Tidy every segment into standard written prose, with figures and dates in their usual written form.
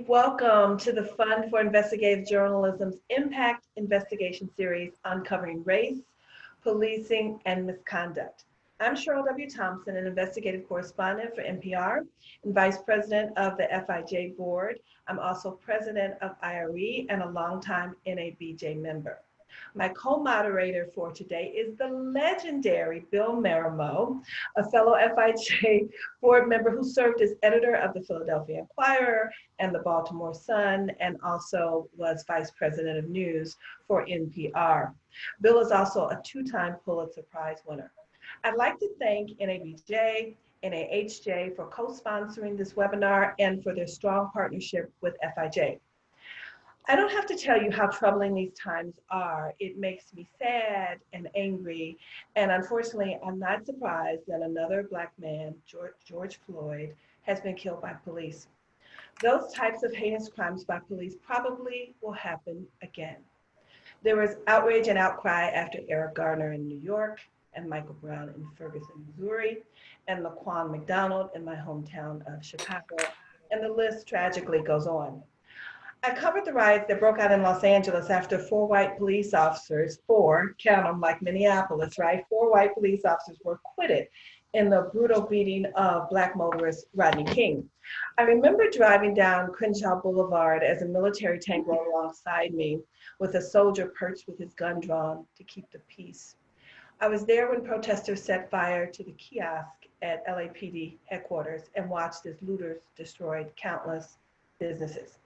Welcome to the Fund for Investigative Journalism's Impact Investigation Series, Uncovering Race, Policing, and Misconduct. I'm Cheryl W. Thompson, an investigative correspondent for NPR and Vice President of the FIJ Board. I'm also President of IRE and a longtime NABJ member. My co-moderator for today is the legendary Bill Marimo, a fellow FIJ board member who served as editor of the Philadelphia Inquirer and the Baltimore Sun, and also was vice president of news for NPR. Bill is also a two-time Pulitzer Prize winner. I'd like to thank NABJ, NAHJ for co-sponsoring this webinar and for their strong partnership with FIJ. I don't have to tell you how troubling these times are. It makes me sad and angry. And unfortunately, I'm not surprised that another Black man, George Floyd, has been killed by police. Those types of heinous crimes by police probably will happen again. There was outrage and outcry after Eric Garner in New York and Michael Brown in Ferguson, Missouri, and Laquan McDonald in my hometown of Chicago. And the list tragically goes on. I covered the riots that broke out in Los Angeles after four white police officers, count them like Minneapolis, right? Four white police officers were acquitted in the brutal beating of Black motorist Rodney King. I remember driving down Crenshaw Boulevard as a military tank rolled alongside me with a soldier perched with his gun drawn to keep the peace. I was there when protesters set fire to the kiosk at LAPD headquarters and watched as looters destroyed countless businesses.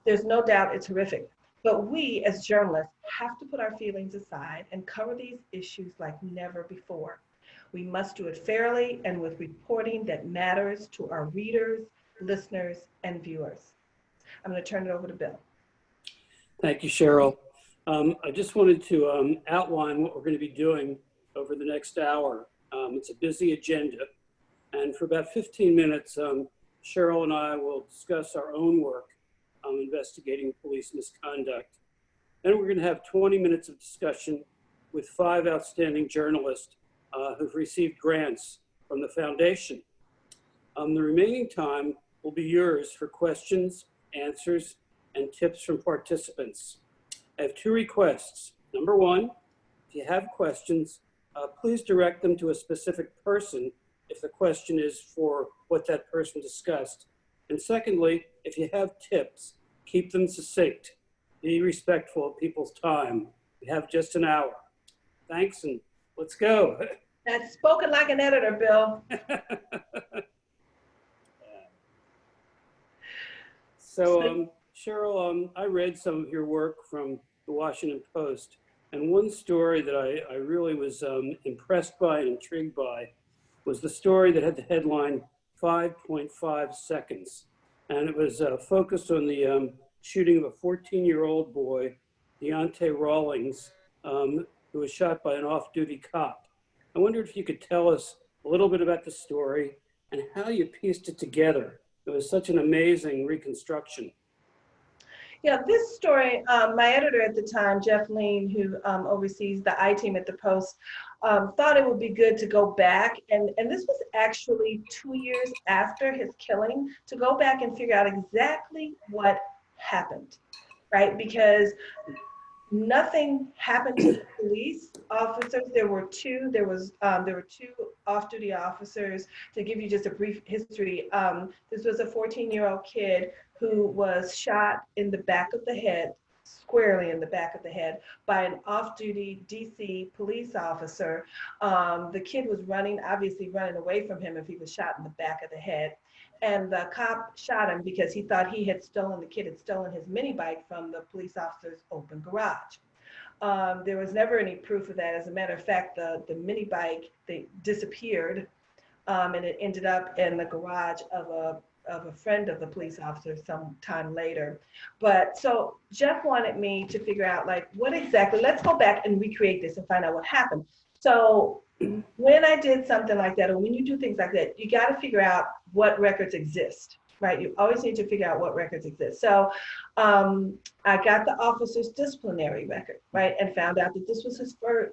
There's no doubt it's horrific, but we as journalists have to put our feelings aside and cover these issues like never before. We must do it fairly and with reporting that matters to our readers, listeners, and viewers. I'm going to turn it over to Bill. Thank you, Cheryl. I just wanted to outline what we're going to be doing over the next hour. It's a busy agenda, and for about 15 minutes, Cheryl and I will discuss our own work investigating police misconduct. Then we're going to have 20 minutes of discussion with 5 outstanding journalists who've received grants from the foundation. The remaining time will be yours for questions, answers, and tips from participants. I have 2 requests. Number 1, if you have questions, please direct them to a specific person if the question is for what that person discussed. And secondly, if you have tips, keep them succinct. Be respectful of people's time. We have just an hour. Thanks, and let's go. That's spoken like an editor, Bill. So, Cheryl, I read some of your work from the Washington Post, and one story that I really was impressed by and intrigued by was the story that had the headline 5.5 seconds. And it was focused on the shooting of a 14-year-old boy, Deontay Rawlings, who was shot by an off-duty cop. I wondered if you could tell us a little bit about the story and how you pieced it together. It was such an amazing reconstruction. Yeah, this story, my editor at the time, Jeff Lean, who oversees the I-team at the Post, thought it would be good to go back, and this was actually 2 years after his killing, to go back and figure out exactly what happened, right? Because nothing happened to the police officers. There were 2 off-duty officers. To give you just a brief history, this was a 14-year-old kid who was shot in the back of the head, squarely in the back of the head, by an off-duty DC police officer. The kid was obviously running away from him if he was shot in the back of the head. And the cop shot him because he thought the kid had stolen his mini bike from the police officer's open garage. There was never any proof of that. As a matter of fact, the mini bike, they disappeared, and it ended up in the garage of a friend of the police officer some time later. But so Jeff wanted me to figure out, like, what exactly, let's go back and recreate this and find out what happened. So when I did something like that, or when you do things like that, you got to figure out what records exist, right? You always need to figure out what records exist. So I got the officer's disciplinary record, right? And found out that this was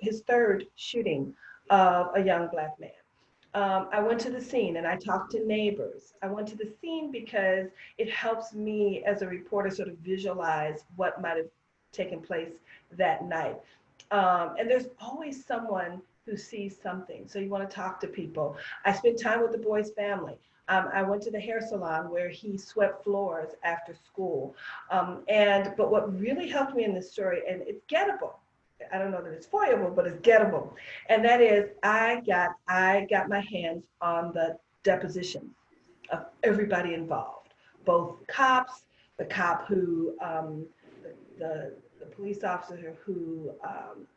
his third shooting of a young Black man. I went to the scene and I talked to neighbors. I went to the scene because it helps me as a reporter sort of visualize what might have taken place that night. And there's always someone who sees something. So you want to talk to people. I spent time with the boy's family. I went to the hair salon where he swept floors after school. But what really helped me in this story, and it's gettable. I don't know that it's foilable, but it's gettable. And that is, I got my hands on the depositions of everybody involved, both cops, the cop who the police officer who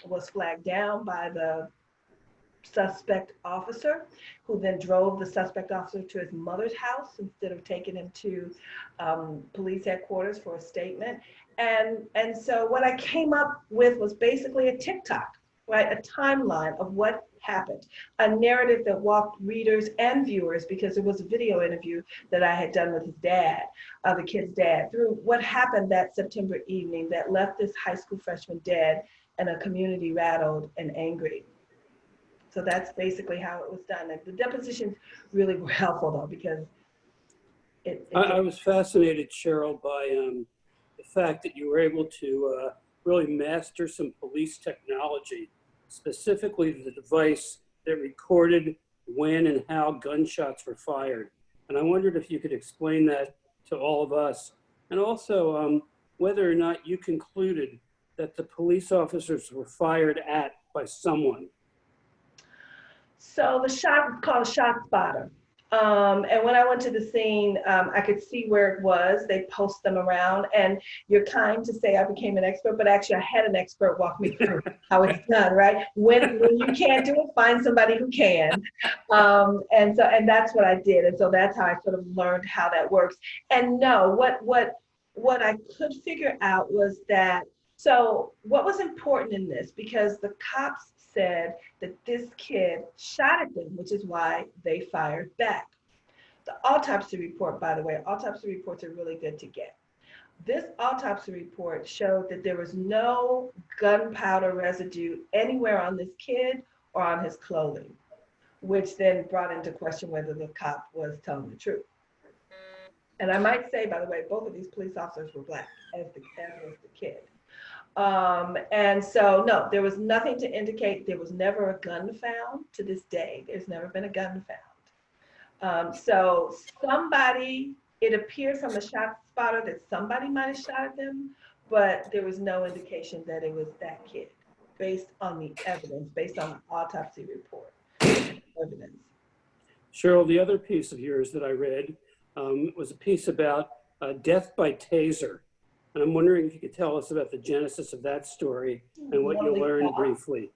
was flagged down by the suspect officer, who then drove the suspect officer to his mother's house instead of taking him to police headquarters for a statement. And so what I came up with was basically a TikTok, right? A timeline of what happened, a narrative that walked readers and viewers, because it was a video interview that I had done with his dad, the kid's dad, through what happened that September evening that left this high school freshman dead and a community rattled and angry. So that's basically how it was done. And the depositions really were helpful though, because I was fascinated, Cheryl, by the fact that you were able to really master some police technology, specifically the device that recorded when and how gunshots were fired. And I wondered if you could explain that to all of us. And also whether or not you concluded that the police officers were fired at by someone. So the shot was called a shot spotter. And when I went to the scene, I could see where it was. They post them around, and you're kind to say I became an expert, but actually I had an expert walk me through how it's done, right? When you can't do it, find somebody who can. And that's what I did. And so that's how I sort of learned how that works. And no, what I could figure out was that, so what was important in this, because the cops said that this kid shot at them, which is why they fired back. The autopsy report, by the way, autopsy reports are really good to get. This autopsy report showed that there was no gunpowder residue anywhere on this kid or on his clothing, which then brought into question whether the cop was telling the truth. And I might say, by the way, both of these police officers were Black, as was the kid. And so, no, there was nothing to indicate. There was never a gun found to this day. There's never been a gun found. So somebody, it appeared from the shot spotter that somebody might have shot at them, but there was no indication that it was that kid based on the evidence, based on the autopsy report evidence. Cheryl, the other piece of yours that I read was a piece about death by taser. And I'm wondering if you could tell us about the genesis of that story and what you learned briefly.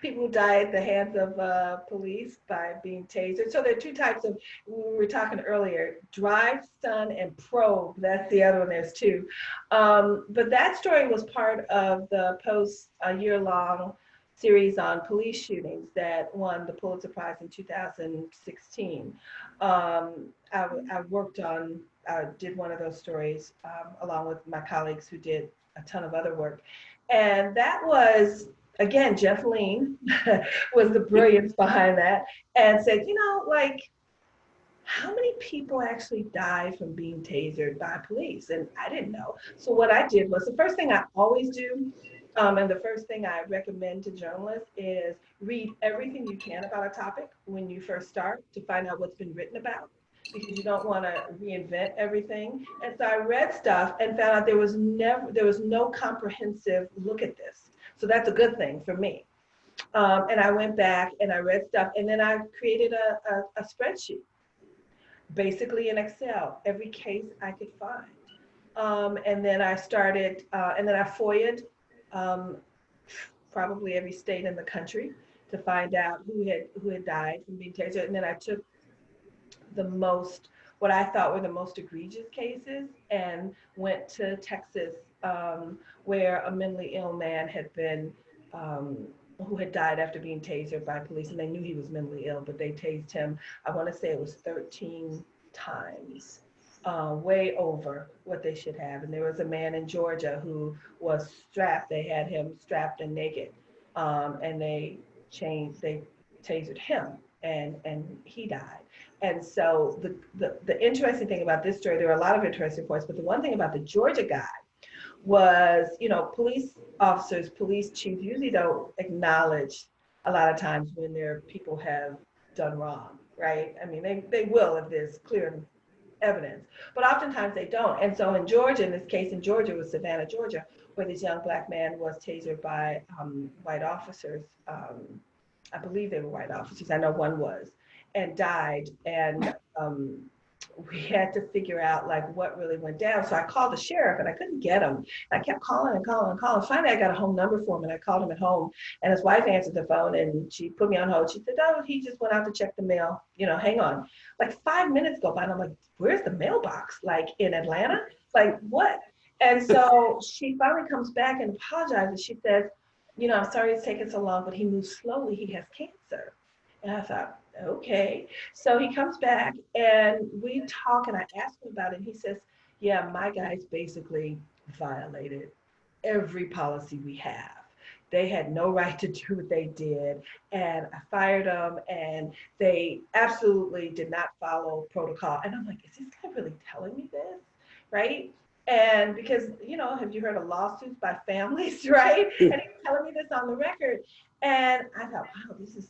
People who die at the hands of police by being tasered. So there are two types of, we were talking earlier, drive, stun, and probe. That's the other one, there's two. But that story was part of the Post year-long series on police shootings that won the Pulitzer Prize in 2016. I worked on, did one of those stories along with my colleagues who did a ton of other work. And that was, again, Jeff Lean was the brilliance behind that, and said, you know, like, how many people actually die from being tasered by police? And I didn't know. So what I did was, the first thing I always do, and the first thing I recommend to journalists, is read everything you can about a topic when you first start to find out what's been written about, because you don't want to reinvent everything. And so I read stuff and found out there was no comprehensive look at this. So that's a good thing for me. And I went back and I read stuff, and then I created a spreadsheet, basically in Excel, every case I could find. And then I started, and then I FOIA'd probably every state in the country to find out who had died from being tasered. And then I took what I thought were the most egregious cases and went to Texas, where a mentally ill man had been, who had died after being tasered by police, and they knew he was mentally ill, but they tased him, I want to say it was 13 times, way over what they should have. And there was a man in Georgia who was strapped. They had him strapped and naked, and they tasered him. and he died. And so the interesting thing about this story, there are a lot of interesting points, but the one thing about the Georgia guy was, police officers, police chiefs usually don't acknowledge a lot of times when their people have done wrong, right? I mean, they will if there's clear evidence, but oftentimes they don't. And so in Georgia, in this case in Georgia, it was Savannah, Georgia, where this young Black man was tasered by white officers. I believe they were white officers. I know one was, and died. And we had to figure out like what really went down. So I called the sheriff and I couldn't get him. I kept calling and calling and calling. Finally, I got a home number for him and I called him at home. And his wife answered the phone and she put me on hold. She said, "Oh, he just went out to check the mail. Hang on." Like 5 minutes go by and I'm like, "Where's the mailbox? Like in Atlanta? Like what?" And so she finally comes back and apologizes. She says, "I'm sorry it's taken so long, but he moves slowly. He has cancer." And I thought, okay. So he comes back and we talk and I ask him about it. And he says, "Yeah, my guys basically violated every policy we have. They had no right to do what they did. And I fired them and they absolutely did not follow protocol." And I'm like, is this guy really telling me this? Right? And because, have you heard of lawsuits by families, right? And he's telling me this on the record. And I thought, wow, this is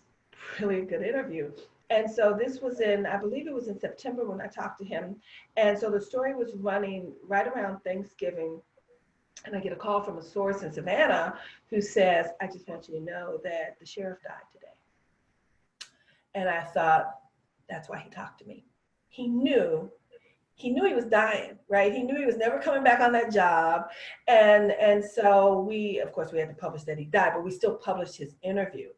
really a good interview. And so this was I believe it was in September when I talked to him. And so the story was running right around Thanksgiving. And I get a call from a source in Savannah who says, "I just want you to know that the sheriff died today." And I thought, that's why he talked to me. He knew he was dying, right? He knew he was never coming back on that job. And so of course, we had to publish that he died, but we still published his interview.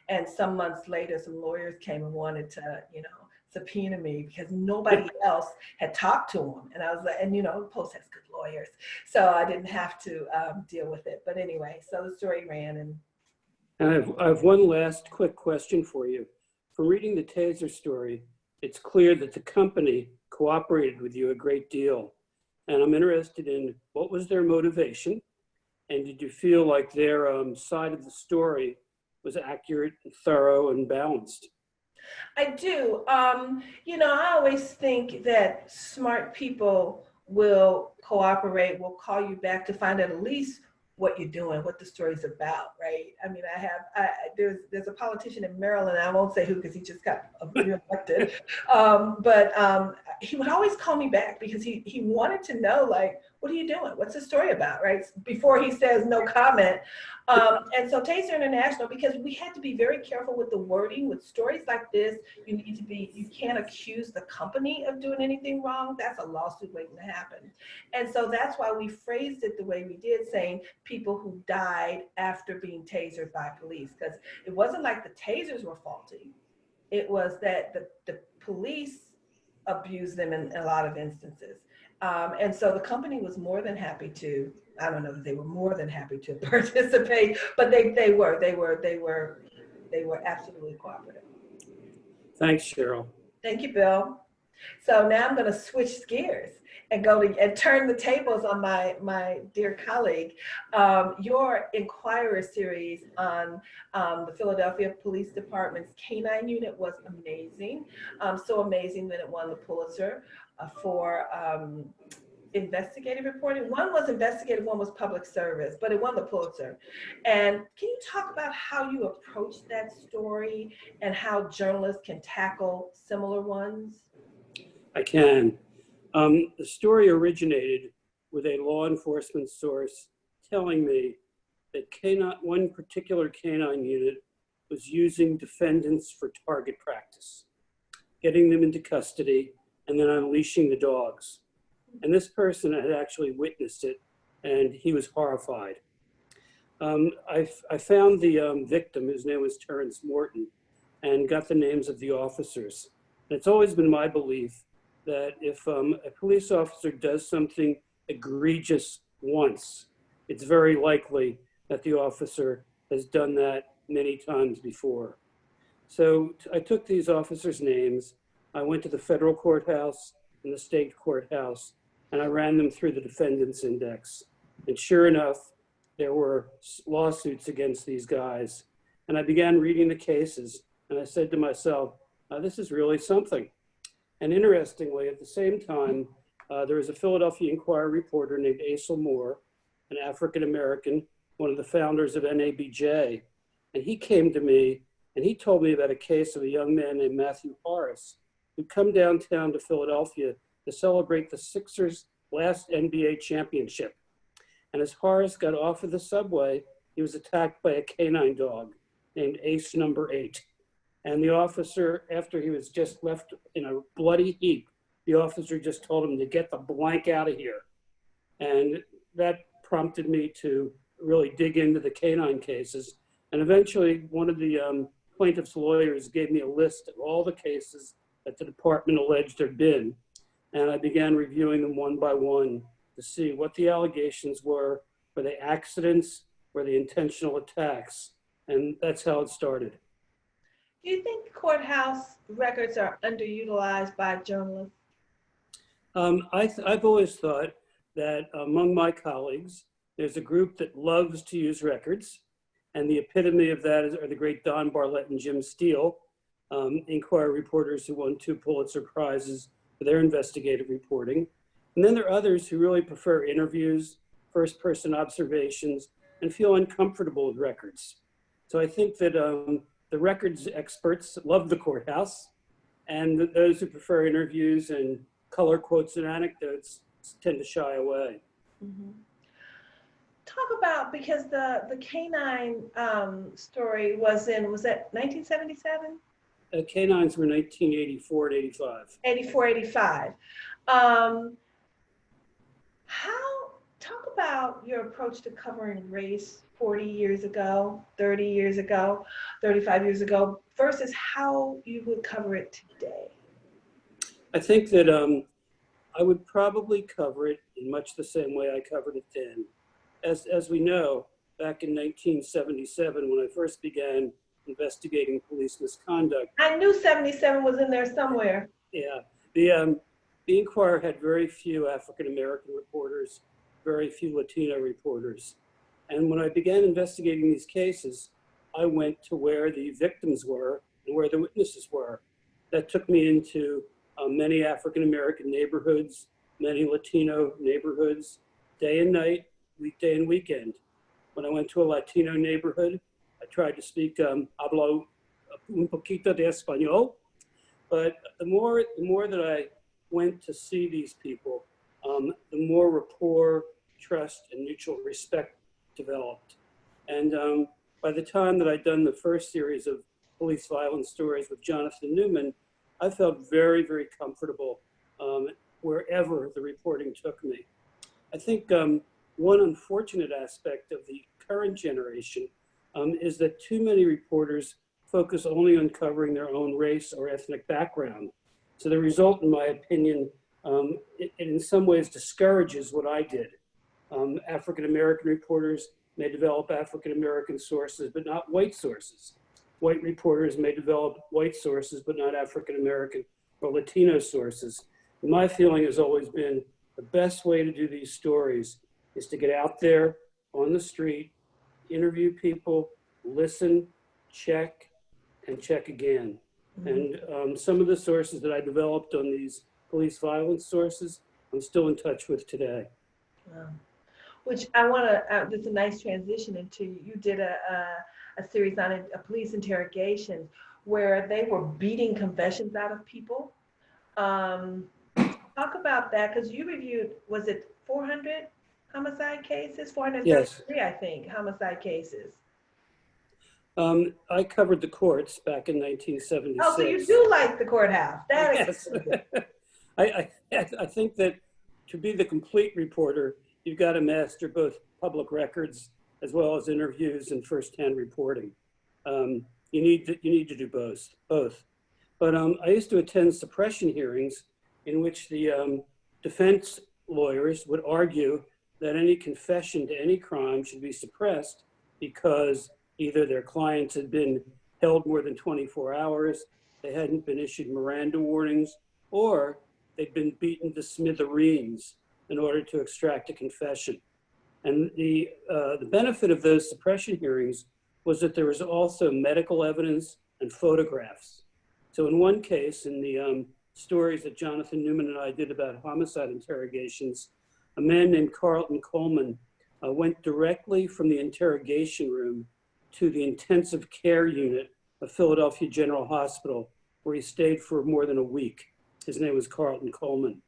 And some months later, some lawyers came and wanted to, subpoena me because nobody else had talked to him. And I was like, and Post has good lawyers. So I didn't have to deal with it. But anyway, so the story ran. And I have one last quick question for you. From reading the taser story, it's clear that the company cooperated with you a great deal. And I'm interested in what was their motivation? And did you feel like their side of the story was accurate, and thorough, and balanced? I do. I always think that smart people will cooperate, will call you back to find out at least what you're doing, what the story's about, right? I mean, there's a politician in Maryland, I won't say who because he just got reelected, but he would always call me back because he wanted to know, like, what are you doing? What's the story about, right? Before he says no comment. And so Taser International, because we had to be very careful with the wording, with stories like this, you can't accuse the company of doing anything wrong. That's a lawsuit waiting to happen. And so that's why we phrased it the way we did, saying people who died after being tasered by police, because it wasn't like the tasers were faulty. It was that the police abused them in a lot of instances. And so the company was more than happy to, I don't know that they were more than happy to participate, but they were absolutely cooperative. Thanks, Cheryl. Thank you, Bill. So now I'm going to switch gears and turn the tables on my dear colleague. Your Inquirer series on the Philadelphia Police Department's K-9 unit was amazing. So amazing that it won the Pulitzer for investigative reporting. One was investigative, one was public service, but it won the Pulitzer. And can you talk about how you approached that story and how journalists can tackle similar ones? I can. The story originated with a law enforcement source telling me that one particular canine unit was using defendants for target practice, getting them into custody and then unleashing the dogs. And this person had actually witnessed it and he was horrified. I found the victim, his name was Terrence Morton, and got the names of the officers. And it's always been my belief that if a police officer does something egregious once, it's very likely that the officer has done that many times before. So I took these officers' names, I went to the federal courthouse and the state courthouse, and I ran them through the defendant's index. And sure enough, there were lawsuits against these guys. And I began reading the cases, and I said to myself, this is really something. And interestingly, at the same time, there was a Philadelphia Inquirer reporter named Asel Moore, an African-American, one of the founders of NABJ. And he came to me and he told me about a case of a young man named Matthew Horace who'd come downtown to Philadelphia to celebrate the Sixers' last NBA championship. And as Horace got off of the subway, he was attacked by a canine dog named Ace number 8. And the officer, after he was just left in a bloody heap, the officer just told him to get the blank out of here. And that prompted me to really dig into the canine cases. And eventually, one of the plaintiff's lawyers gave me a list of all the cases that the department alleged there'd been. And I began reviewing them one by one to see what the allegations were they accidents, were they intentional attacks? And that's how it started. Do you think courthouse records are underutilized by journalists? I've always thought that among my colleagues, there's a group that loves to use records. And the epitome of that are the great Don Bartlett and Jim Steele, Inquirer reporters who won 2 Pulitzer Prizes for their investigative reporting. And then there are others who really prefer interviews, first-person observations, and feel uncomfortable with records. So I think that the records experts love the courthouse, and those who prefer interviews and color quotes and anecdotes tend to shy away. Mm-hmm. Talk about, because the canine story was that 1977? Canines were 1984 and 85. 84, 85. Talk about your approach to covering race 40 years ago, 30 years ago, 35 years ago, versus how you would cover it today. I think that I would probably cover it in much the same way I covered it then. As we know, back in 1977, when I first began investigating police misconduct. I knew 77 was in there somewhere. Yeah, the Inquirer had very few African-American reporters, very few Latino reporters. And when I began investigating these cases, I went to where the victims were and where the witnesses were. That took me into many African-American neighborhoods, many Latino neighborhoods, day and night, weekday and weekend. When I went to a Latino neighborhood, I tried to speak hablo un poquito de español, but the more that I went to see these people, the more rapport, trust, and mutual respect developed. And by the time that I'd done the first series of police violence stories with Jonathan Newman, I felt very, very comfortable wherever the reporting took me. I think one unfortunate aspect of the current generation is that too many reporters focus only on covering their own race or ethnic background. So the result, in my opinion, it in some ways discourages what I did. African-American reporters may develop African-American sources, but not white sources. White reporters may develop white sources, but not African-American or Latino sources. And my feeling has always been the best way to do these stories is to get out there on the street, interview people, listen, check, and check again. Mm-hmm. And some of the sources that I developed on these police violence sources, I'm still in touch with today. Wow. Which I want to, this is a nice transition into, you did a series on a police interrogation where they were beating confessions out of people. Talk about that, because you reviewed, was it 400 homicide cases? 433, yes. I think, homicide cases. I covered the courts back in 1976. Oh, so you do like the courthouse. That yes. I think that to be the complete reporter, you've got to master both public records as well as interviews and firsthand reporting. You need to do both. But I used to attend suppression hearings in which the defense lawyers would argue that any confession to any crime should be suppressed because either their clients had been held more than 24 hours, they hadn't been issued Miranda warnings, or they'd been beaten to smithereens in order to extract a confession. And the benefit of those suppression hearings was that there was also medical evidence and photographs. So in one case, in the stories that Jonathan Newman and I did about homicide interrogations, a man named Carlton Coleman went directly from the interrogation room to the intensive care unit of Philadelphia General Hospital, where he stayed for more than a week. His name was Carlton Coleman.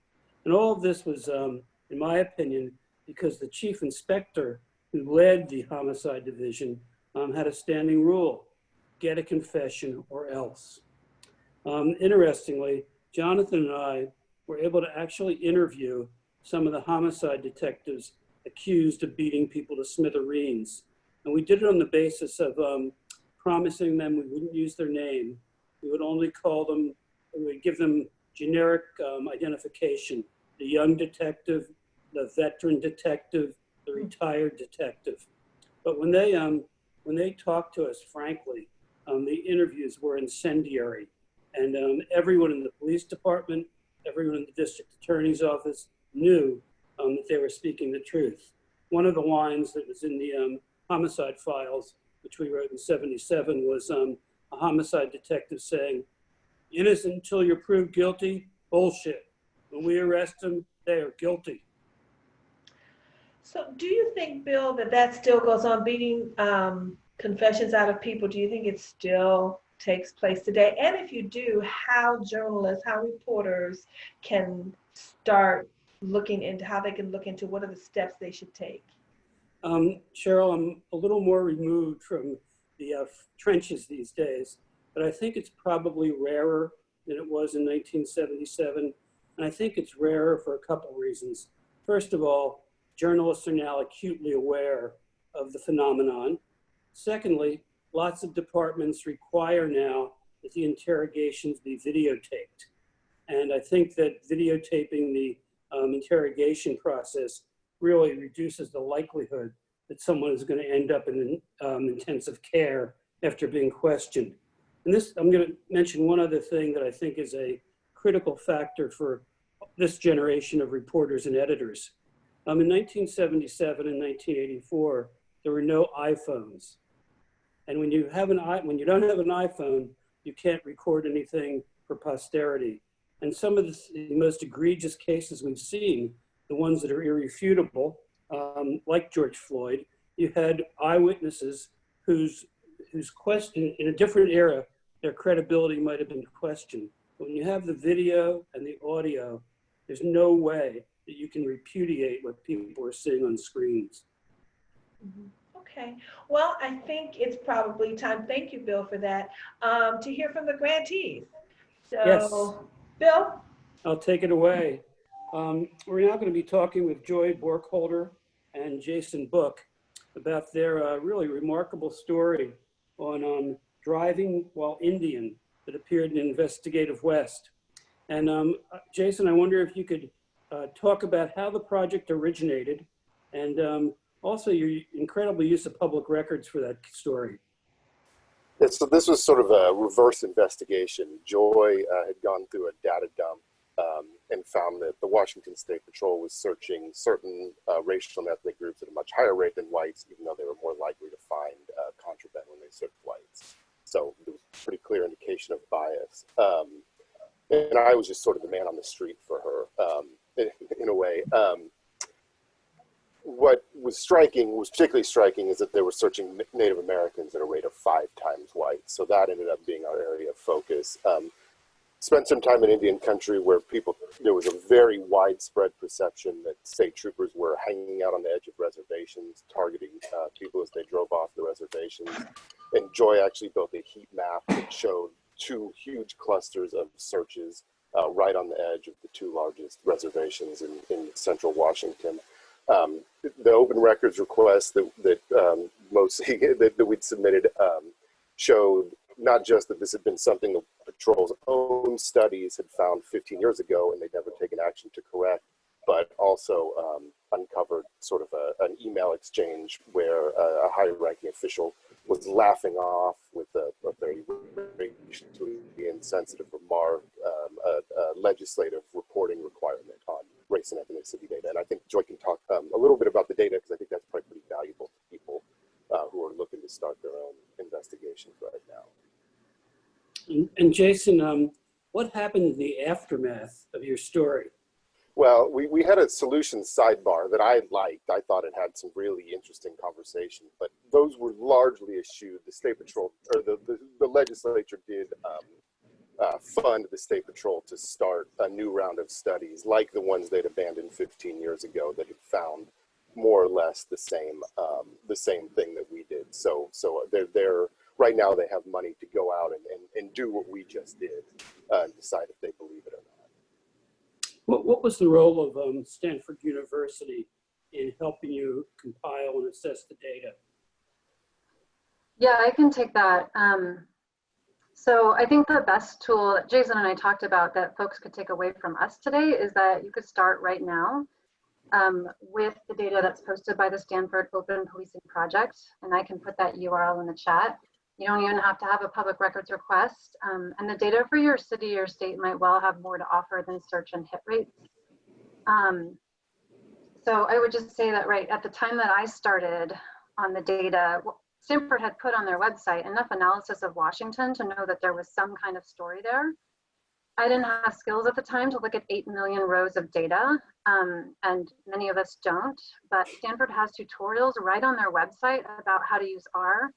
And all of this was, in my opinion, because the chief inspector who led the homicide division had a standing rule: get a confession or else. Interestingly, Jonathan and I were able to actually interview some of the homicide detectives accused of beating people to smithereens. And we did it on the basis of promising them we wouldn't use their name. We would only call them, we would give them generic identification: the young detective, the veteran detective, the retired detective. But when they talked to us, frankly, the interviews were incendiary. And everyone in the police department, everyone in the district attorney's office knew that they were speaking the truth. One of the lines that was in the homicide files, which we wrote in '77, was a homicide detective saying, "Innocent until you're proved guilty, bullshit. When we arrest them, they are guilty." So do you think, Bill, that still goes on, beating confessions out of people? Do you think it still takes place today? And if you do, how journalists, how reporters can start looking into how they can look into what are the steps they should take? Cheryl, I'm a little more removed from the trenches these days, but I think it's probably rarer than it was in 1977. And I think it's rarer for a couple reasons. First of all, journalists are now acutely aware of the phenomenon. Secondly, lots of departments require now that the interrogations be videotaped. And I think that videotaping the interrogation process really reduces the likelihood that someone is going to end up in intensive care after being questioned. And this, I'm going to mention one other thing that I think is a critical factor for this generation of reporters and editors. In 1977 and 1984, there were no iPhones. And when you don't have an iPhone, you can't record anything for posterity. And some of the most egregious cases we've seen, the ones that are irrefutable, like George Floyd, you had eyewitnesses whose question, in a different era, their credibility might have been questioned. But when you have the video and the audio, there's no way that you can repudiate what people are seeing on screens. Mm-hmm. Okay, well, I think it's probably time, thank you, Bill, for that, to hear from the grantees. So, Yes. Bill? I'll take it away. We're now going to be talking with Joy Borkholder and Jason Book about their really remarkable story on driving while Indian that appeared in Investigative West. And Jason, I wonder if you could talk about how the project originated and also your incredible use of public records for that story. Yeah, so this was sort of a reverse investigation. Joy had gone through a data dump and found that the Washington State Patrol was searching certain racial and ethnic groups at a much higher rate than whites, even though they were more likely to find contraband when they searched whites. So there was a pretty clear indication of bias. And I was just sort of the man on the street for her, in a way. What was particularly striking, is that they were searching Native Americans at a rate of 5 times whites. So that ended up being our area of focus. Spent some time in Indian country where there was a very widespread perception that state troopers were hanging out on the edge of reservations, targeting people as they drove off the reservations. And Joy actually built a heat map that showed 2 huge clusters of searches right on the edge of the 2 largest reservations in central Washington. The open records request that Mosi that we'd submitted showed not just that this had been something the patrol's own studies had found 15 years ago and they'd never taken action to correct, but also uncovered sort of an email exchange where a high-ranking official was laughing off with a very racially insensitive remark, a legislative reporting requirement on race and ethnicity data. And I think Joy can talk a little bit about the data, because I think that's probably pretty valuable to people who are looking to start their own investigations right now. And Jason, what happened in the aftermath of your story? Well, we had a solutions sidebar that I liked. I thought it had some really interesting conversation, but those were largely eschewed. The State Patrol, or the legislature did fund the State Patrol to start a new round of studies like the ones they'd abandoned 15 years ago that had found more or less the same thing that we did. So they're right now they have money to go out and do what we just did and decide if they believe it or not. What was the role of Stanford University in helping you compile and assess the data? Yeah, I can take that. So I think the best tool that Jason and I talked about that folks could take away from us today is that you could start right now with the data that's posted by the Stanford Open Policing Project, and I can put that URL in the chat. You don't even have to have a public records request, and the data for your city or state might well have more to offer than search and hit rates. So I would just say that right at the time that I started on the data, Stanford had put on their website enough analysis of Washington to know that there was some kind of story there. I didn't have skills at the time to look at 8 million rows of data, and many of us don't, but Stanford has tutorials right on their website about how to use R.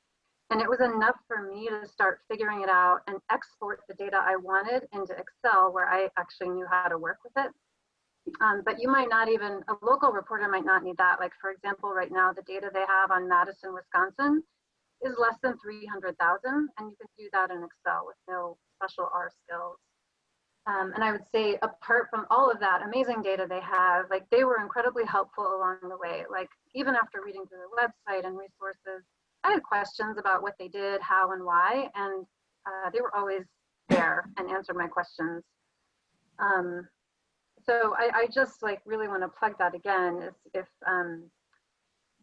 And it was enough for me to start figuring it out and export the data I wanted into Excel, where I actually knew how to work with it. But you might not even, a local reporter might not need that. Like, for example, right now, the data they have on Madison, Wisconsin is less than 300,000, and you can do that in Excel with no special R skills. And I would say, apart from all of that amazing data they have, like, they were incredibly helpful along the way. Like, even after reading through their website and resources, I had questions about what they did, how and why, and they were always there and answered my questions. So I just like really want to plug that again. If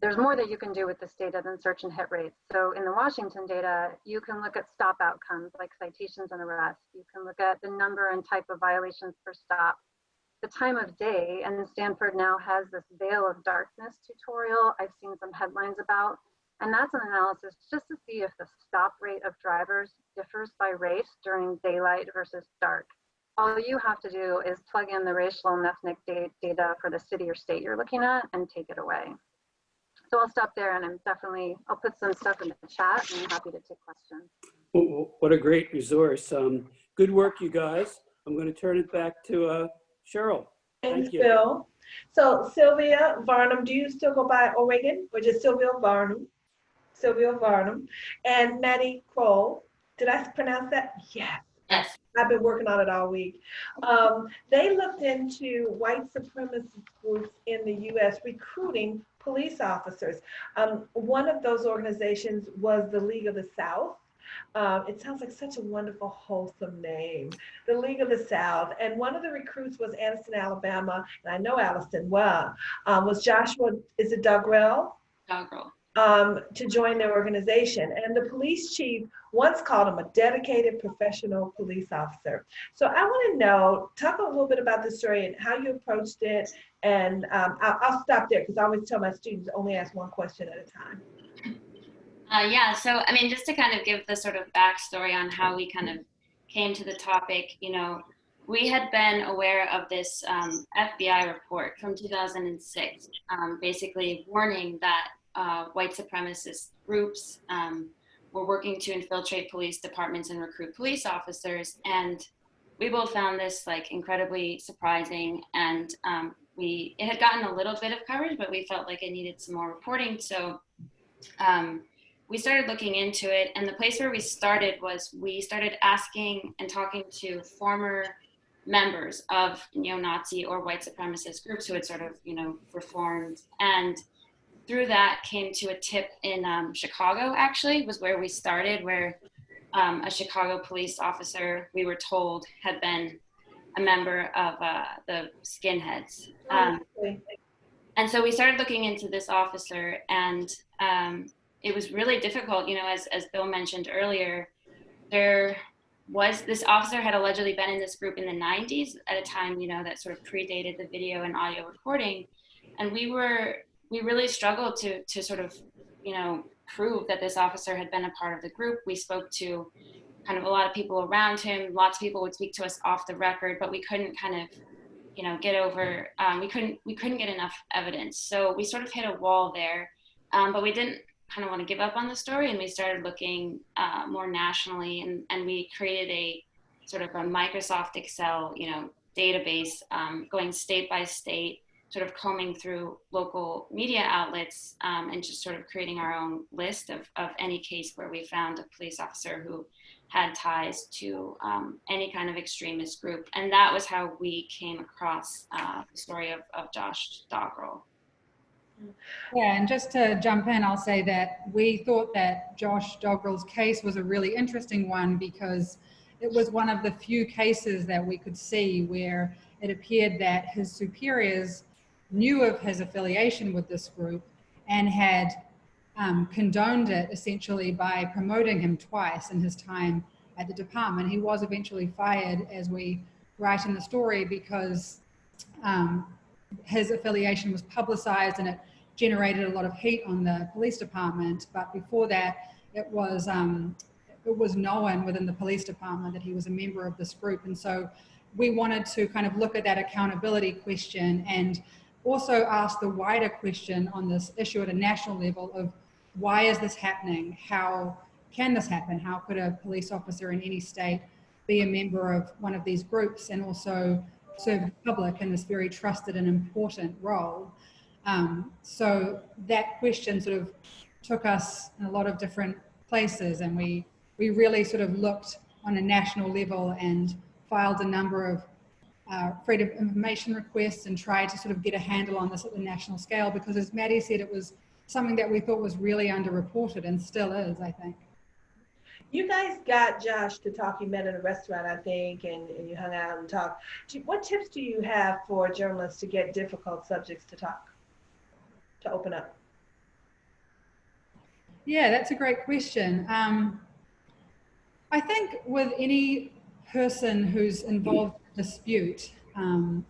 there's more that you can do with this data than search and hit rates. So in the Washington data, you can look at stop outcomes like citations and arrests. You can look at the number and type of violations per stop, the time of day, and Stanford now has this Veil of Darkness tutorial I've seen some headlines about. And that's an analysis just to see if the stop rate of drivers differs by race during daylight versus dark. All you have to do is plug in the racial and ethnic data for the city or state you're looking at and take it away. So I'll stop there, and I'll put some stuff in the chat, and I'm happy to take questions. What a great resource. Good work, you guys. I'm going to turn it back to Cheryl. Thanks, Bill. So Sylvia Varnum, do you still go by O'Regan or just Sylvia Varnum? Sylvia Varnum, and Maddie Kroll. Did I pronounce that? Yes. Yes. I've been working on it all week. They looked into white supremacist groups in the U.S. recruiting police officers. One of those organizations was the League of the South. It sounds like such a wonderful, wholesome name, the League of the South. And one of the recruits was Anniston, Alabama, and I know Alliston well, was Joshua, is it Dugwell? Doggerel. To join their organization. And the police chief once called him a dedicated professional police officer. So I want to know, talk a little bit about the story and how you approached it. And I'll stop there because I always tell my students only ask one question at a time. Yeah, so I mean, just to kind of give the sort of backstory on how we kind of came to the topic, you know, we had been aware of this FBI report from 2006, basically warning that white supremacist groups were working to infiltrate police departments and recruit police officers. And we both found this like incredibly surprising. And it had gotten a little bit of coverage, but we felt like it needed some more reporting. So we started looking into it. And the place where we started was we started asking and talking to former members of neo-Nazi or white supremacist groups who had sort of, reformed. And through that came to a tip in Chicago, actually, was where we started, where a Chicago police officer, we were told, had been a member of the skinheads. And so we started looking into this officer, and it was really difficult, as Bill mentioned earlier. This officer had allegedly been in this group in the 90s at a time, that sort of predated the video and audio recording. And we really struggled to sort of, prove that this officer had been a part of the group. We spoke to kind of a lot of people around him. Lots of people would speak to us off the record, but we couldn't kind of, get over, we couldn't get enough evidence. So we sort of hit a wall there, but we didn't kind of want to give up on the story, and we started looking more nationally, and we created a sort of a Microsoft Excel, database, going state by state, sort of combing through local media outlets, and just sort of creating our own list of any case where we found a police officer who had ties to any kind of extremist group. And that was how we came across the story of Josh Stockwell. Yeah, and just to jump in, I'll say that we thought that Josh Stockwell's case was a really interesting one because it was one of the few cases that we could see where it appeared that his superiors knew of his affiliation with this group and had condoned it essentially by promoting him twice in his time at the department. He was eventually fired, as we write in the story, because his affiliation was publicized and it generated a lot of heat on the police department. But before that, it was known within the police department that he was a member of this group. And so we wanted to kind of look at that accountability question and also ask the wider question on this issue at a national level of why is this happening? How can this happen? How could a police officer in any state be a member of one of these groups and also serve the public in this very trusted and important role? So that question sort of took us in a lot of different places, and we really sort of looked on a national level and filed a number of freedom of information requests and tried to sort of get a handle on this at the national scale, because as Maddie said, it was something that we thought was really underreported and still is, I think. You guys got Josh to talk. You met at a restaurant, I think, and you hung out and talked. What tips do you have for journalists to get difficult subjects to talk, to open up? Yeah, that's a great question. I think with any person who's involved in a dispute,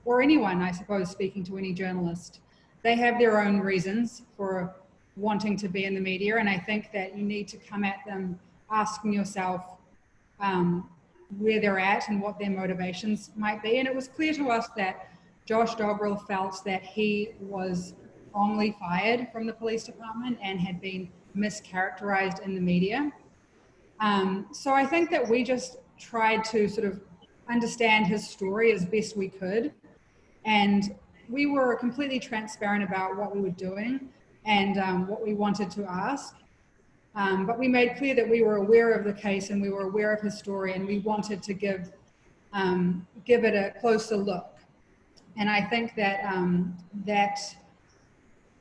or anyone, I suppose, speaking to any journalist, they have their own reasons for wanting to be in the media. And I think that you need to come at them asking yourself where they're at and what their motivations might be. And it was clear to us that Josh Stockwell felt that he was wrongly fired from the police department and had been mischaracterized in the media. So I think that we just tried to sort of understand his story as best we could. And we were completely transparent about what we were doing and what we wanted to ask. But we made clear that we were aware of the case and we were aware of his story, and we wanted to give it a closer look. And I think that that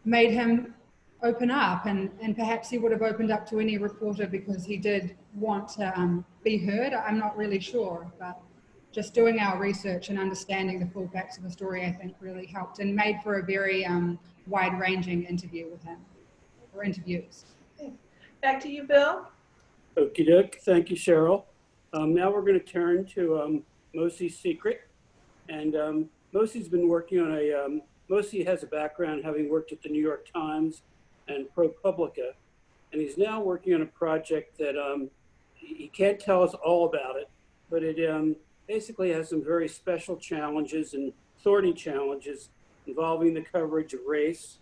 made him open up, and perhaps he would have opened up to any reporter because he did want to be heard. I'm not really sure, but just doing our research and understanding the full facts of the story, I think, really helped and made for a very wide-ranging interview with him, or interviews. Back to you, Bill. Okie doke. Thank you, Cheryl. Now we're going to turn to Mosi Secret. And Mosi's been working on Mosi has a background having worked at the New York Times and ProPublica. And he's now working on a project that he can't tell us all about it, but it basically has some very special challenges and thorny challenges involving the coverage of race,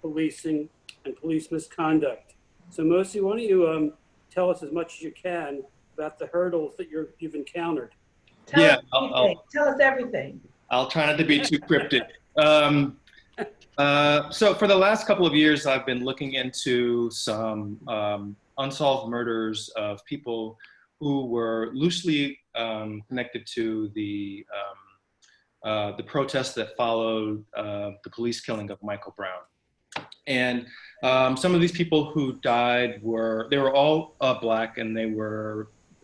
policing, and police misconduct. So Mosi, why don't you tell us as much as you can about the hurdles that you've encountered? Tell us everything. I'll try not to be too cryptic. So for the last couple of years, I've been looking into some unsolved murders of people who were loosely connected to the protests that followed the police killing of Michael Brown. And some of these people who died they were all Black, and they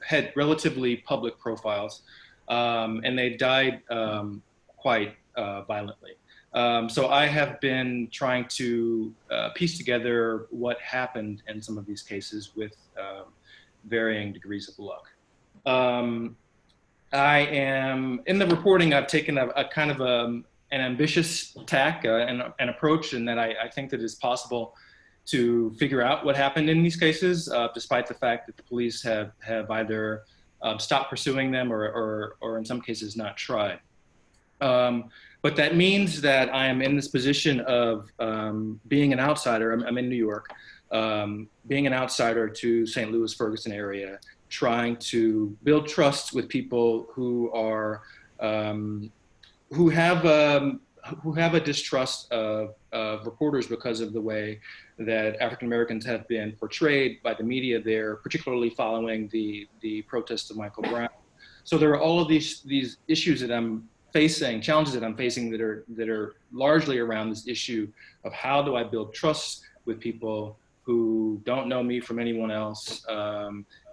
had relatively public profiles, and they died quite violently. So I have been trying to piece together what happened in some of these cases with varying degrees of luck. I am, in the reporting, I've taken a kind of an ambitious tack and an approach, in that I think that it's possible to figure out what happened in these cases, despite the fact that the police have either stop pursuing them or in some cases not try. But that means that I am in this position of being an outsider. I'm in New York, being an outsider to St. Louis, Ferguson area, trying to build trust with people who are who have a distrust of reporters because of the way that African Americans have been portrayed by the media there, particularly following the protests of Michael Brown. So there are all of these issues that I'm facing, challenges that I'm facing that are largely around this issue of how do I build trust with people who don't know me from anyone else,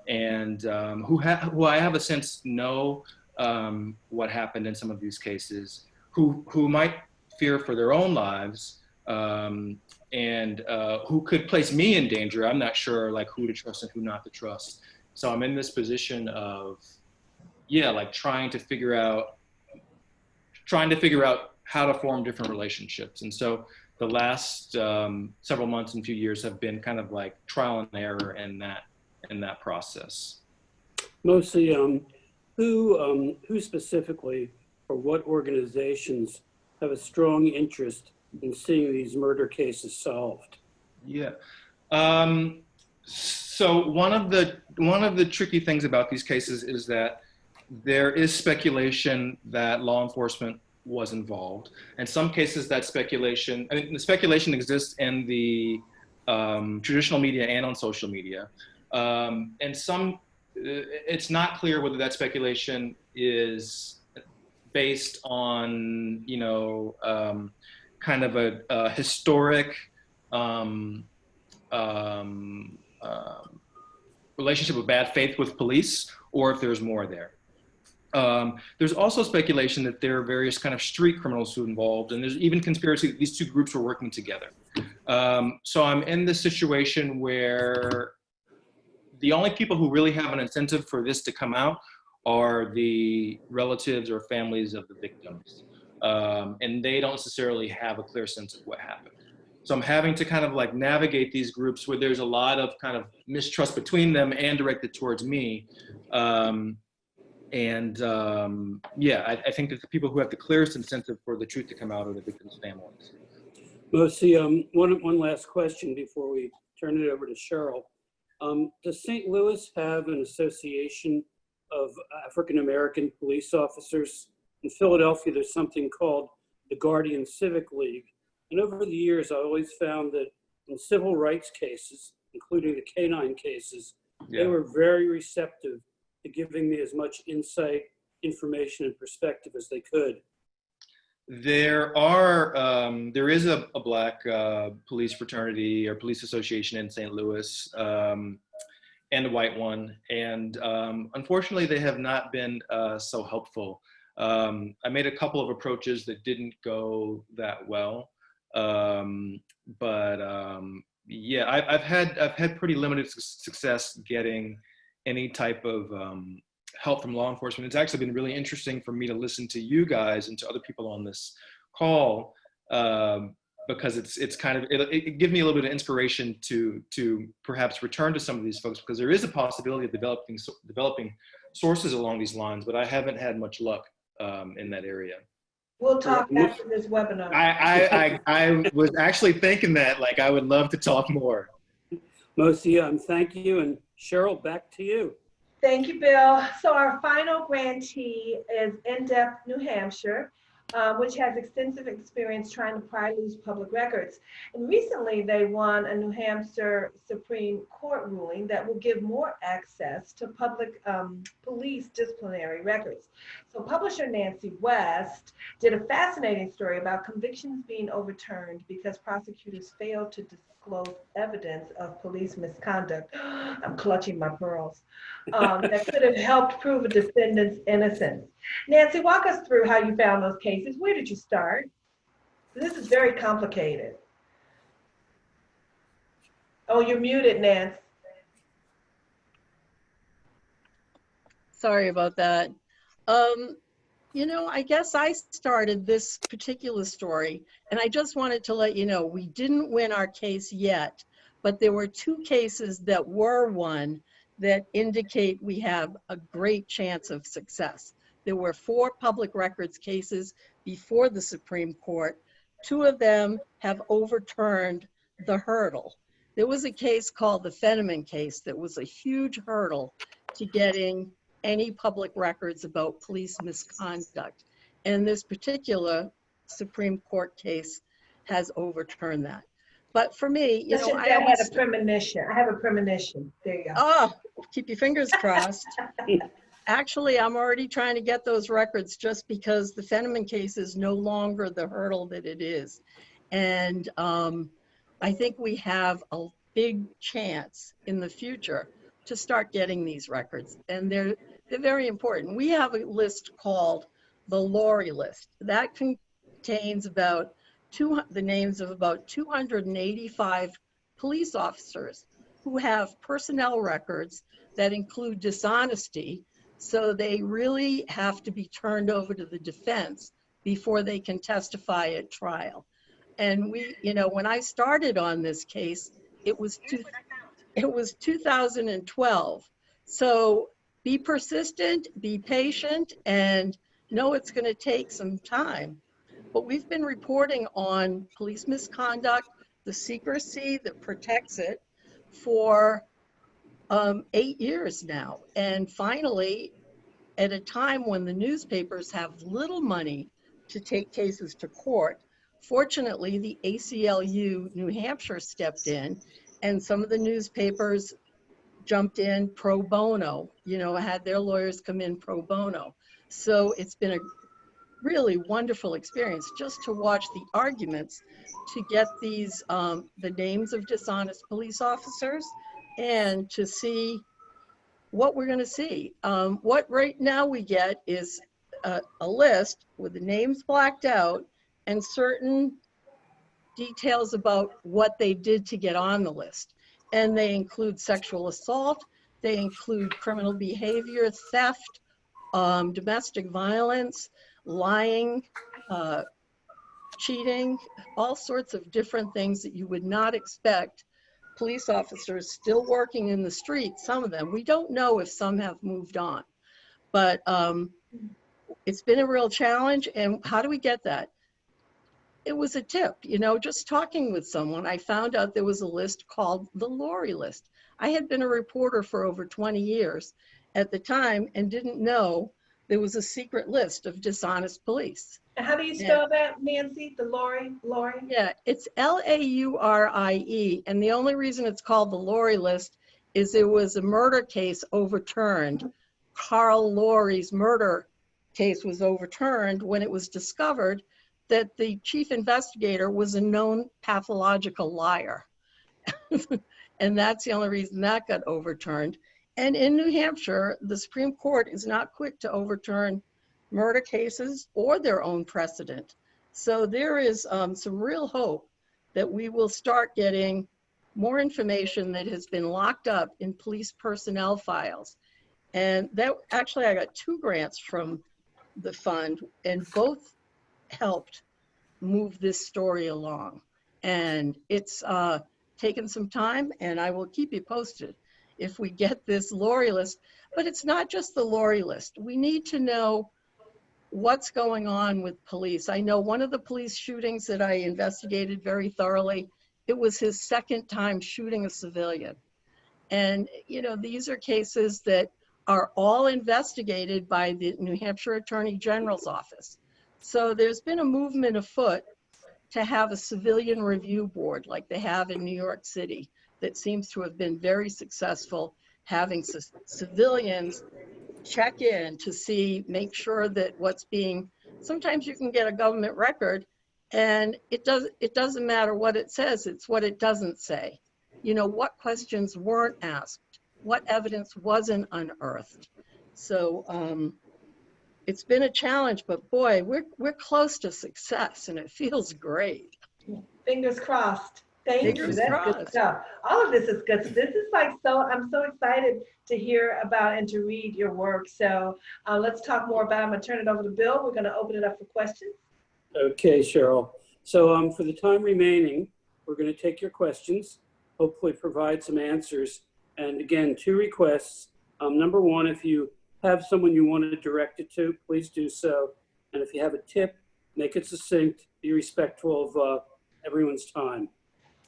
and who I have a sense know what happened in some of these cases, who might fear for their own lives, and who could place me in danger. I'm not sure like who to trust and who not to trust. So I'm in this position of, yeah, like trying to figure out how to form different relationships. And so the last several months and few years have been kind of like trial and error in that process. Mosi, who specifically or what organizations have a strong interest in seeing these murder cases solved? Yeah. So one of the tricky things about these cases is that there is speculation that law enforcement was involved. In some cases, that speculation, I mean, the speculation exists in the traditional media and on social media. And some, it's not clear whether that speculation is based on, you know, kind of a historic relationship of bad faith with police, or if there's more there. There's also speculation that there are various kind of street criminals who are involved, and there's even conspiracy that these two groups were working together. So I'm in this situation where the only people who really have an incentive for this to come out are the relatives or families of the victims. And they don't necessarily have a clear sense of what happened. So I'm having to kind of like navigate these groups where there's a lot of kind of mistrust between them and directed towards me. Yeah, I think that the people who have the clearest incentive for the truth to come out are the victims' families. Mosi, one last question before we turn it over to Cheryl. Does St. Louis have an association of African-American police officers? In Philadelphia, there's something called the Guardian Civic League. And over the years, I always found that in civil rights cases, including the canine cases, they were very receptive to giving me as much insight, information, and perspective as they could. There is a black police fraternity or police association in St. Louis, and a white one. And unfortunately, they have not been so helpful. I made a couple of approaches that didn't go that well. Yeah, I've had pretty limited success getting any type of help from law enforcement. It's actually been really interesting for me to listen to you guys and to other people on this call, because it's kind of, it gives me a little bit of inspiration to perhaps return to some of these folks, because there is a possibility of developing sources along these lines, but I haven't had much luck in that area. We'll talk after this webinar. I was actually thinking that, like, I would love to talk more. Mosi, thank you, and Cheryl, back to you. Thank you, Bill. So our final grantee is In-Depth New Hampshire, which has extensive experience trying to pry loose public records. And recently they won a New Hampshire Supreme Court ruling that will give more access to public police disciplinary records. So publisher Nancy West did a fascinating story about convictions being overturned because prosecutors failed to disclose evidence of police misconduct. I'm clutching my pearls. That could have helped prove a defendant's innocence. Nancy, walk us through how you found those cases. Where did you start? This is very complicated. Oh, you're muted, Nancy. Sorry about that. You know, I guess I started this particular story, and I just wanted to let you know, we didn't win our case yet, but there were two cases that were won that indicate we have a great chance of success. There were 4 public records cases before the Supreme Court. 2 of them have overturned the hurdle. There was a case called the Fenneman case that was a huge hurdle to getting any public records about police misconduct. And this particular Supreme Court case has overturned that. But for me, you know, I had a premonition. I have a premonition. There you go. Oh, keep your fingers crossed. Actually, I'm already trying to get those records just because the Fenneman case is no longer the hurdle that it is. And I think we have a big chance in the future to start getting these records. And they're very important. We have a list called the Lori list. That contains about the names of about 285 police officers who have personnel records that include dishonesty. So they really have to be turned over to the defense before they can testify at trial. And we, you know, when I started on this case, it was 2012. So be persistent, be patient, and know it's going to take some time. But we've been reporting on police misconduct, the secrecy that protects it, for 8 years now. And finally, at a time when the newspapers have little money to take cases to court, fortunately, the ACLU New Hampshire stepped in, and some of the newspapers jumped in pro bono, you know, had their lawyers come in pro bono. So it's been a really wonderful experience just to watch the arguments to get these, the names of dishonest police officers, and to see what we're going to see. What right now we get is a list with the names blacked out and certain details about what they did to get on the list. And they include sexual assault, they include criminal behavior, theft, domestic violence, lying, cheating, all sorts of different things that you would not expect police officers still working in the street, some of them. We don't know if some have moved on, but it's been a real challenge. And how do we get that? It was a tip, you know, just talking with someone. I found out there was a list called the Lori list. I had been a reporter for over 20 years at the time and didn't know there was a secret list of dishonest police. How do you spell that, Nancy? The Lori? Yeah, it's Laurie. And the only reason it's called the Lori list is there was a murder case overturned. Carl Lori's murder case was overturned when it was discovered that the chief investigator was a known pathological liar. And that's the only reason that got overturned. And in New Hampshire, the Supreme Court is not quick to overturn murder cases or their own precedent. So there is some real hope that we will start getting more information that has been locked up in police personnel files. And that actually, I got 2 grants from the fund, and both helped move this story along. And it's taken some time, and I will keep you posted if we get this Lori list. But it's not just the Lori list. We need to know what's going on with police. I know one of the police shootings that I investigated very thoroughly, it was his 2nd time shooting a civilian. And, you know, these are cases that are all investigated by the New Hampshire Attorney General's office. So there's been a movement afoot to have a civilian review board like they have in New York City that seems to have been very successful, having civilians check in to see, make sure that what's being, sometimes you can get a government record and it doesn't matter what it says, it's what it doesn't say. You know, what questions weren't asked, what evidence wasn't unearthed. So it's been a challenge, but boy, we're close to success and it feels great. Fingers crossed. Thank you. Fingers That's crossed. good stuff. All of this is good. So this is like, I'm so excited to hear about and to read your work. So let's talk more about it. I'm going to turn it over to Bill. We're going to open it up for questions. Okay, Cheryl. So for the time remaining, we're going to take your questions, hopefully provide some answers. And again, 2 requests. Number 1, if you have someone you want to direct it to, please do so. And if you have a tip, make it succinct, be respectful of everyone's time.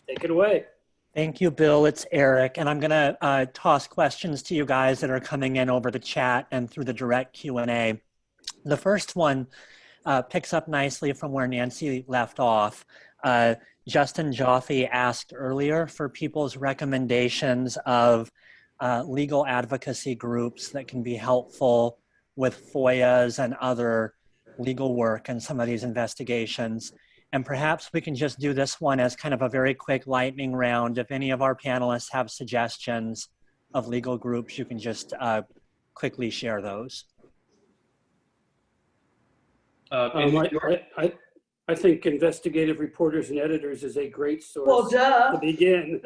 Take it away. Thank you, Bill. It's Eric, and I'm going to toss questions to you guys that are coming in over the chat and through the direct Q&A. The first one picks up nicely from where Nancy left off. Justin Joffe asked earlier for people's recommendations of legal advocacy groups that can be helpful with FOIAs and other legal work in some of these investigations. And perhaps we can just do this one as kind of a very quick lightning round. If any of our panelists have suggestions of legal groups, you can just quickly share those. I think investigative reporters and editors is a great source Well, duh. to begin.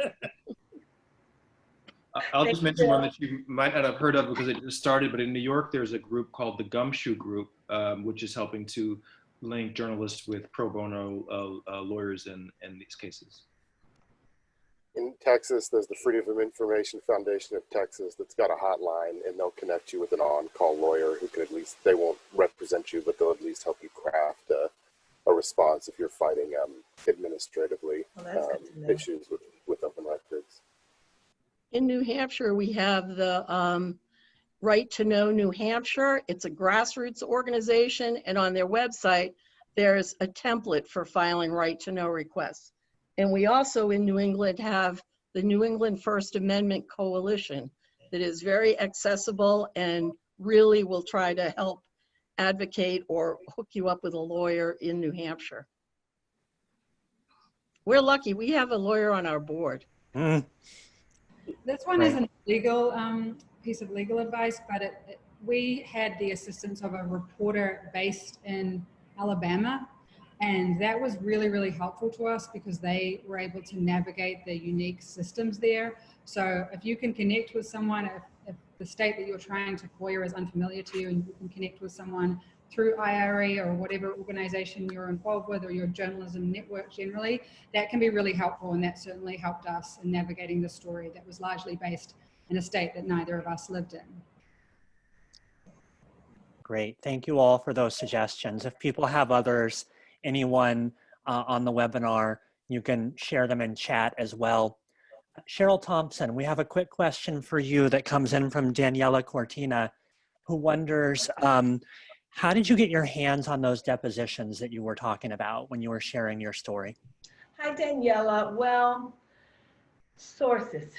I'll just mention one that you might not have heard of because it just started, but in New York, there's a group called the Gumshoe Group, which is helping to link journalists with pro bono lawyers in these cases. In Texas, there's the Freedom of Information Foundation of Texas that's got a hotline, and they'll connect you with an on-call lawyer who can at least, they won't represent you, but they'll at least help you craft a response if you're fighting administratively issues with open records. In New Hampshire, we have the Right to Know New Hampshire. It's a grassroots organization, and on their website, there's a template for filing right to know requests. And we also in New England have the New England First Amendment Coalition that is very accessible and really will try to help advocate or hook you up with a lawyer in New Hampshire. We're lucky, we have a lawyer on our board. This one isn't a legal piece of legal advice, but we had the assistance of a reporter based in Alabama, and that was really, really helpful to us because they were able to navigate the unique systems there. So if you can connect with someone, if the state that you're trying to FOIA is unfamiliar to you, and you can connect with someone through IRE or whatever organization you're involved with, or your journalism network generally, that can be really helpful, and that certainly helped us in navigating the story that was largely based in a state that neither of us lived in. Great, thank you all for those suggestions. If people have others, anyone on the webinar, you can share them in chat as well. Cheryl Thompson, we have a quick question for you that comes in from Daniela Cortina, who wonders, how did you get your hands on those depositions that you were talking about when you were sharing your story? Hi, Daniela. Well, sources.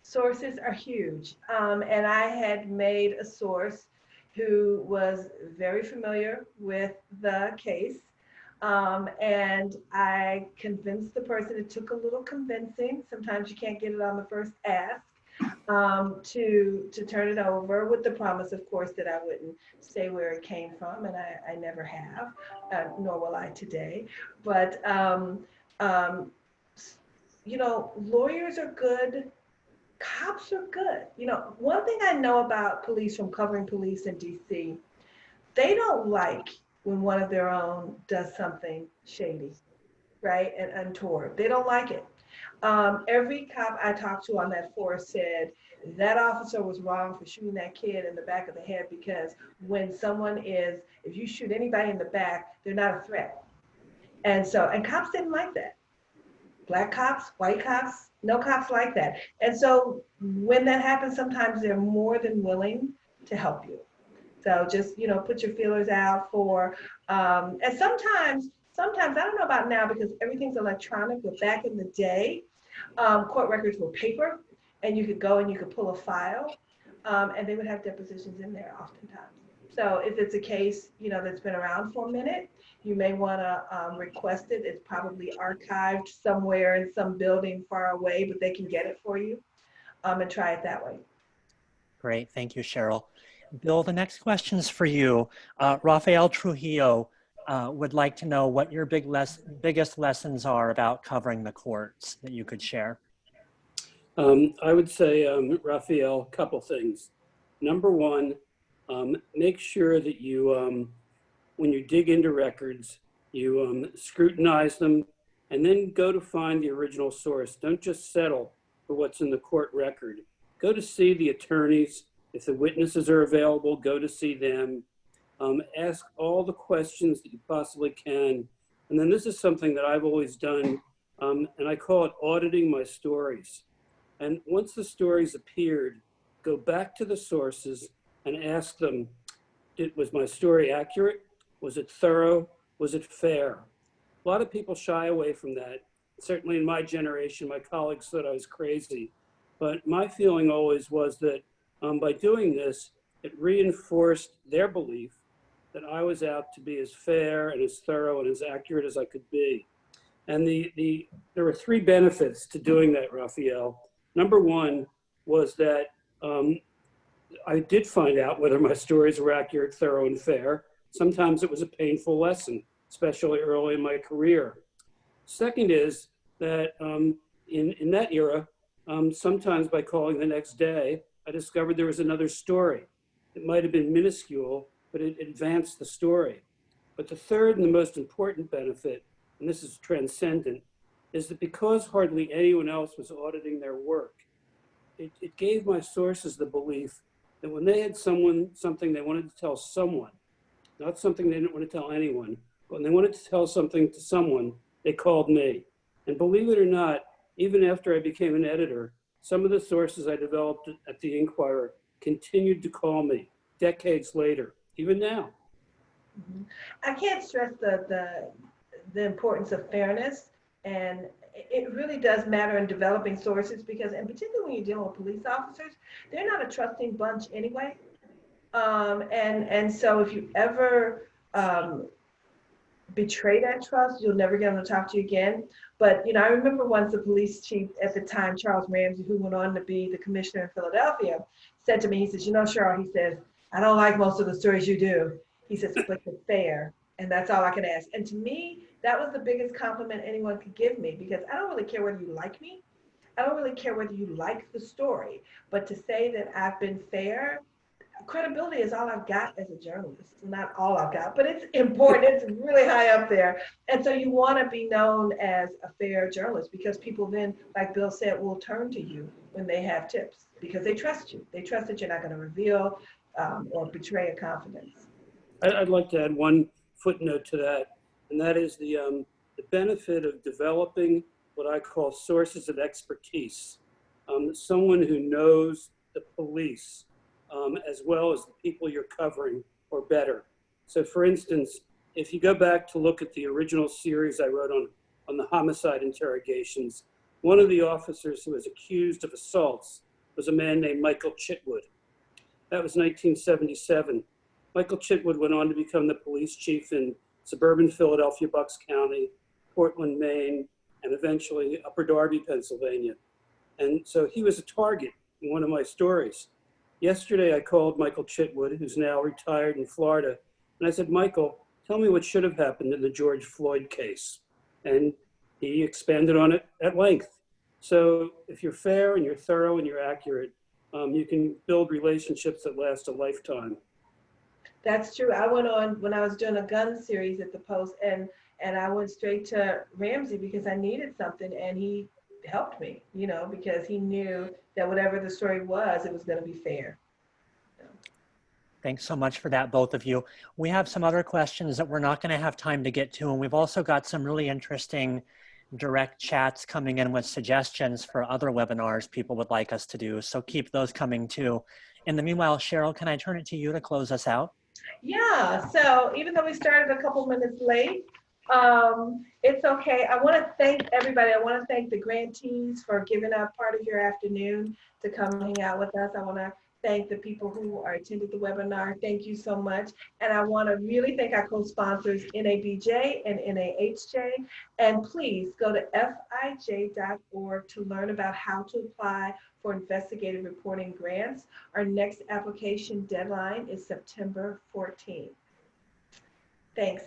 Sources are huge. And I had made a source who was very familiar with the case. And I convinced the person, it took a little convincing, sometimes you can't get it on the first ask, to turn it over with the promise, of course, that I wouldn't say where it came from, and I never have, nor will I today. But, you know, lawyers are good, cops are good. You know, one thing I know about police from covering police in DC, they don't like when one of their own does something shady, right, and untoward. They don't like it. Every cop I talked to on that force said that officer was wrong for shooting that kid in the back of the head, because when someone is, if you shoot anybody in the back, they're not a threat. And so, and cops didn't like that. Black cops, white cops, no cops like that. And so when that happens, sometimes they're more than willing to help you. So just, you know, put your feelers out for, and sometimes, I don't know about now because everything's electronic, but back in the day, court records were paper, and you could go and you could pull a file, and they would have depositions in there oftentimes. So if it's a case, you know, that's been around for a minute, you may want to request it. It's probably archived somewhere in some building far away, but they can get it for you, and try it that way. Great, thank you, Cheryl. Bill, the next question is for you. Rafael Trujillo would like to know what your biggest lessons are about covering the courts that you could share. I would say, Rafael, a couple things. Number one, make sure that you, when you dig into records, you scrutinize them and then go to find the original source. Don't just settle for what's in the court record, go to see the attorneys. If the witnesses are available, go to see them. Ask all the questions that you possibly can. And then this is something that I've always done, and I call it auditing my stories. And once the stories appeared, go back to the sources and ask them, was my story accurate? Was it thorough? Was it fair? A lot of people shy away from that. Certainly in my generation, my colleagues thought I was crazy. But my feeling always was that by doing this, it reinforced their belief that I was out to be as fair and as thorough and as accurate as I could be. And there were three benefits to doing that, Raphael. Number one was that I did find out whether my stories were accurate, thorough, and fair. Sometimes it was a painful lesson, especially early in my career. Second is that in that era, sometimes by calling the next day, I discovered there was another story. It might have been minuscule, but it advanced the story. But the third and the most important benefit, and this is transcendent, is that because hardly anyone else was auditing their work, it gave my sources the belief that when they had something they wanted to tell someone, not something they didn't want to tell anyone, but when they wanted to tell something to someone, they called me. And believe it or not, even after I became an editor, some of the sources I developed at the Inquirer continued to call me decades later, even now. I can't stress the importance of fairness, and it really does matter in developing sources because, and particularly when you're dealing with police officers, they're not a trusting bunch anyway. And so if you ever betray that trust, you'll never get them to talk to you again. But, I remember once the police chief at the time, Charles Ramsey, who went on to be the commissioner in Philadelphia, said to me, he says, Cheryl, he says, I don't like most of the stories you do. He says, but they're fair. And that's all I can ask. And to me, that was the biggest compliment anyone could give me because I don't really care whether you like me. I don't really care whether you like the story. But to say that I've been fair, credibility is all I've got as a journalist. Not all I've got, but it's important. It's really high up there. And so you want to be known as a fair journalist because people then, like Bill said, will turn to you when they have tips because they trust you. They trust that you're not going to reveal or betray a confidence. I'd like to add one footnote to that, and that is the benefit of developing what I call sources of expertise. Someone who knows the police as well as the people you're covering or better. So for instance, if you go back to look at the original series I wrote on the homicide interrogations, one of the officers who was accused of assaults was a man named Michael Chitwood. That was 1977. Michael Chitwood went on to become the police chief in suburban Philadelphia, Bucks County, Portland, Maine, and eventually Upper Darby, Pennsylvania. And so he was a target in one of my stories. Yesterday, I called Michael Chitwood, who's now retired in Florida, and I said, Michael, tell me what should have happened in the George Floyd case. And he expanded on it at length. So if you're fair and you're thorough and you're accurate, you can build relationships that last a lifetime. That's true. I went on when I was doing a gun series at the Post, and I went straight to Ramsey because I needed something, and he helped me, because he knew that whatever the story was, it was going to be fair. Thanks so much for that, both of you. We have some other questions that we're not going to have time to get to, and we've also got some really interesting direct chats coming in with suggestions for other webinars people would like us to do, so keep those coming too. In the meanwhile, Cheryl, can I turn it to you to close us out? Yeah, so even though we started a couple minutes late, it's okay. I want to thank everybody. I want to thank the grantees for giving up part of your afternoon to come hang out with us. I want to thank the people who attended the webinar. Thank you so much. And I want to really thank our co-sponsors, NABJ and NAHJ. And please go to fij.org to learn about how to apply for investigative reporting grants. Our next application deadline is September 14th. Thanks.